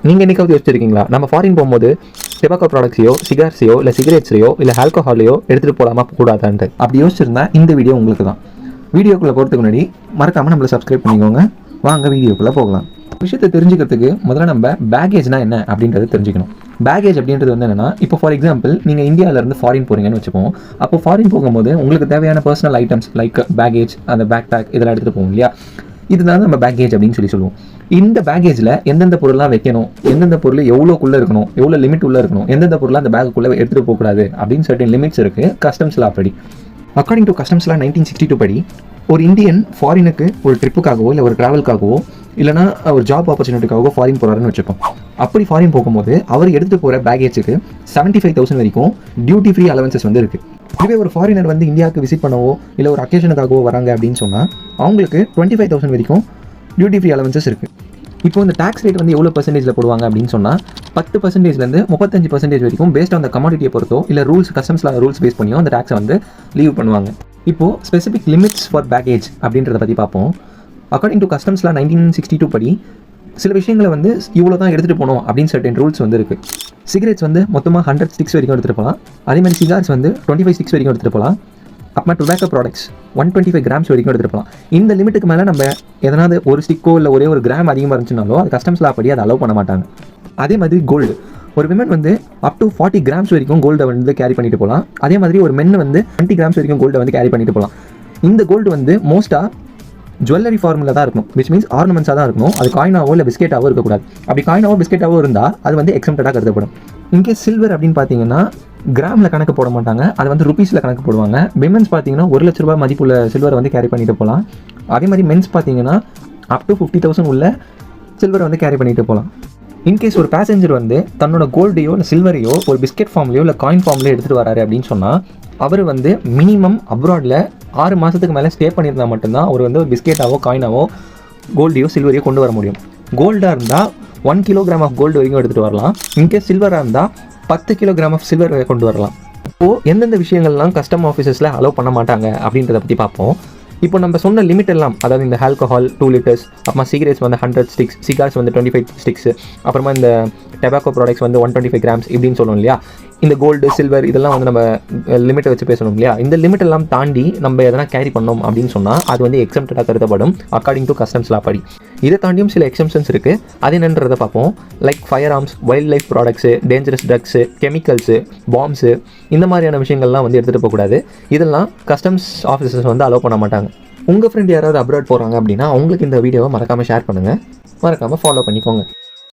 நீங்கள் என்னைக்காவது யோசிச்சிருக்கீங்களா நம்ம ஃபாரின் போகும்போது டெபாக்கோ ப்ராடக்ட்ஸையோ சிகார்ஸையோ இல்லை சிகரெட்ஸையோ இல்லை ஆல்கஹாலையோ எடுத்துகிட்டு போகலாமா கூடாதான்ட்டு அப்படி யோசிச்சிருந்தா இந்த வீடியோ உங்களுக்கு தான். வீடியோக்குள்ளே போகிறதுக்கு முன்னாடி மறக்காமல் நம்மளை சப்ஸ்கிரைப் பண்ணிக்கோங்க. வாங்க வீடியோக்குள்ளே போகலாம். விஷயத்தை தெரிஞ்சுக்கிறதுக்கு முதல்ல நம்ம பேகேஜ்னா என்ன அப்படின்றத தெரிஞ்சுக்கணும். பேகேஜ் அப்படின்றது வந்து என்னன்னா, இப்போ ஃபார் எக்ஸாம்பிள் நீங்கள் இந்தியாவிலேருந்து ஃபாரின் போகிறீங்கன்னு வச்சுப்போம். அப்போ ஃபாரின் போகும்போது உங்களுக்கு தேவையான பர்சனல் ஐட்டம்ஸ் லைக் பேகேஜ், அந்த பேக் பேக் இதெல்லாம் எடுத்துகிட்டு போவோம் இல்லையா. இதுதான் நம்ம பேகேஜ் அப்படின்னு சொல்லுவோம். இந்த பேகேஜில் எந்தெந்த பொருளாக வைக்கணும், எந்தெந்த பொருள் எவ்வளோக்குள்ளே இருக்கணும், எவ்வளோ லிமிட் உள்ளே இருக்கணும், எந்தெந்த பொருளாக அந்த பேக்குள்ளே எடுத்துகிட்டு போகக்கூடாது அப்படின்னு சர்டன் லிமிட்ஸ் இருக்குது கஸ்டம்ஸ் லா படி. அக்கார்டிங் டு கஸ்டம்ஸ் லா 1962 படி ஒரு இந்தியன் ஃபாரினுக்கு ஒரு ட்ரிப்புக்காகவோ இல்லை ஒரு ட்ராவலுக்காகவோ இல்லைனா ஒரு ஜாப் ஆப்பர்ச்சுனிட்டிக்காகவோ ஃபாரின் போகிறாருன்னு வச்சுப்போம். அப்படி ஃபாரின் போகும்போது அவர் எடுத்து போகிற பேகேஜுக்கு 75,000 வரைக்கும் டியூட்டி ஃப்ரீ அலவன்சஸ் வந்து இருக்குது. இதுவே ஒரு ஃபாரினர் வந்து இந்தியாவுக்கு விசிட் பண்ணவோ இல்லை ஒரு அக்கேஷனுக்காகவோ வராங்க அப்படின்னு சொன்னால் அவங்களுக்கு 25,000 வரைக்கும் டியூட்டி ஃப்ரீ அலவன்சஸ் இருக்குது. இப்போ இந்த டேக்ஸ் ரேட் வந்து எவ்வளோ பர்சன்டேஜில் போடுவாங்க அப்படின்னு சொன்னால் 10%லேருந்து 35% வரைக்கும் பேஸ்ட் ஆன் த கமாடிட்டியை பொறுத்தோ இல்லை ரூல்ஸ் கஸ்டம்ஸ்ல ரூல்ஸ் பேஸ் பண்ணியோ அந்த டேக்ஸை வந்து லீவ் பண்ணுவாங்க. இப்போது ஸ்பெசிஃபிக் லிமிட்ஸ் ஃபார் பேகேஜ் அப்படின்றத பற்றி பார்ப்போம். அக்கார்டிங் டு கஸ்டம்ஸ் லா 1962 படி சில விஷயங்களை வந்து இவ்வளோ தான் எடுத்துகிட்டு போகணும் அப்படின்னு சர்டன் ரூல்ஸ் வந்து இருக்குது. சிகரெட்ஸ் வந்து மொத்தமாக 100 ஸ்டிக்ஸ் வரைக்கும் எடுத்துகிட்டு போகலாம். அதேமாதிரி சிகார்ஸ் வந்து 25 ஸ்டிக்ஸ் வரைக்கும் எடுத்துகிட்டு போகலாம். அப்புறமா டொபாக்கோ ப்ராடக்ட்ஸ் 125 கிராம்ஸ் வரைக்கும் எடுத்துகிட்டு போகலாம். இந்த லிமிட்டுக்கு மேலே நம்ம எதனாவது ஒரு ஸ்டிக்கோ இல்லை ஒரே ஒரு கிராம் அதிகமாக இருந்துச்சுனாலோ அது கஸ்டம்ஸ் லா படி அதை அலோவ் பண்ண மாட்டாங்க. அதே மாதிரி கோல்டு, ஒரு விமன் வந்து அப் டு 40 கிராம்ஸ் வரைக்கும் கோல்டை வந்து கேரி பண்ணிட்டு போகலாம். அதே மாதிரி ஒரு மென் வந்து 20 கிராம்ஸ் வரைக்கும் கோல்டை வந்து கேரி பண்ணிட்டு போகலாம். இந்த கோல்டு வந்து மோஸ்ட்டாக ஜுவல்லரி ஃபார்மில் தான் இருக்கணும், விச் மீன்ஸ் ஆர்னமெண்ட்ஸாக தான் இருக்கணும். அது காயினாவோ இல்லை பிஸ்கெட்டாவோ இருக்கக்கூடாது. அப்படி காயினாவோ பிஸ்கெட்டாவோ இருந்தால் அது வந்து எக்ஸம்ப்டடாக கருதப்படும். இன்கேஸ் சில்வர் அப்படின்னு பார்த்தீங்கன்னா கிராமில் கணக்கு போட மாட்டாங்க, அது வந்து ருபீஸில் கணக்கு போடுவாங்க. விமென்ஸ் பார்த்தீங்கன்னா 1 லட்ச ரூபாய் மதிப்புள்ள சில்வரை வந்து கேரி பண்ணிட்டு போகலாம். அதே மாதிரி மென்ஸ் பார்த்தீங்கன்னா அப் டு 50,000 உள்ள சில்வரை வந்து கேரி பண்ணிட்டு போகலாம். இன்கேஸ் ஒரு பேசஞ்சர் வந்து தன்னோட கோல்டையோ இல்லை சில்வரையோ ஒரு பிஸ்கெட் ஃபார்ம்லையோ இல்லை காயின் ஃபார்ம்லையோ எடுத்துகிட்டு வராரு அப்படின்னு சொன்னால் அவர் வந்து மினிமம் அப்ராடில் 6 மாதத்துக்கு மேலே ஸ்டே பண்ணியிருந்தால் மட்டும்தான் அவர் வந்து ஒரு பிஸ்கெட்டாவோ காயினாவோ கோல்டையோ சில்வரையோ கொண்டு வர முடியும். கோல்டாக இருந்தால் 1 கிலோகிராம் ஆஃப் கோல்டு வரைக்கும் எடுத்துகிட்டு வரலாம். இன்கேஸ் சில்வராக இருந்தால் 10 கிலோகிராம் ஆஃப் சில்வர் கொண்டு வரலாம். இப்போது எந்தெந்த விஷயங்கள்லாம் கஸ்டம் ஆஃபீஸஸில் அலோவ் பண்ண மாட்டாங்க அப்படின்றத பற்றி பார்ப்போம். இப்போ நம்ம சொன்ன லிமிட் எல்லாம், அதாவது இந்த ஆல்கஹால் 2 லிட்டர்ஸ், அப்புறமா சிகரெட்ஸ் வந்து 100 ஸ்டிக்ஸ், சிகார்ஸ் வந்து 25 ஸ்டிக்ஸ், அப்புறமா இந்த டெபாக்கோ ப்ராடக்ட்ஸ் வந்து 125 கிராம்ஸ் இப்படின்னு சொல்லணும் இல்லையா. இந்த கோல்டு சில்வர் இதெல்லாம் வந்து நம்ம லிமிட்டை வச்சு பேசணும் இல்லையா. இந்த லிமிட் எல்லாம் தாண்டி நம்ம எதனா கேரி பண்ணோம் அப்படின்னு சொன்னால் அது வந்து எக்ஸம்ப்டடாக கருதப்படும் அக்கார்டிங் டு கஸ்டம்ஸ் லா படி. இதை தாண்டியும் சில எக்ஸம்ஷன்ஸ் இருக்குது. அது என்னன்றதை பார்ப்போம். Like fire arms, wild life products, dangerous drugs, chemicals, balms, இந்த மாதிரியான விஷயங்கள்லாம் வந்து எடுத்துகிட்டு போகக்கூடாது. இதெல்லாம் கஸ்டம்ஸ் ஆஃபீஸர்ஸ் வந்து அலோவ் பண்ண மாட்டாங்க. உங்கள் ஃப்ரெண்ட் யாராவது அப்ராட் போகிறாங்க அப்படின்னா அவங்களுக்கு இந்த வீடியோவை மறக்காமல் ஷேர் பண்ணுங்கள், மறக்காமல் ஃபாலோ பண்ணிக்கோங்க.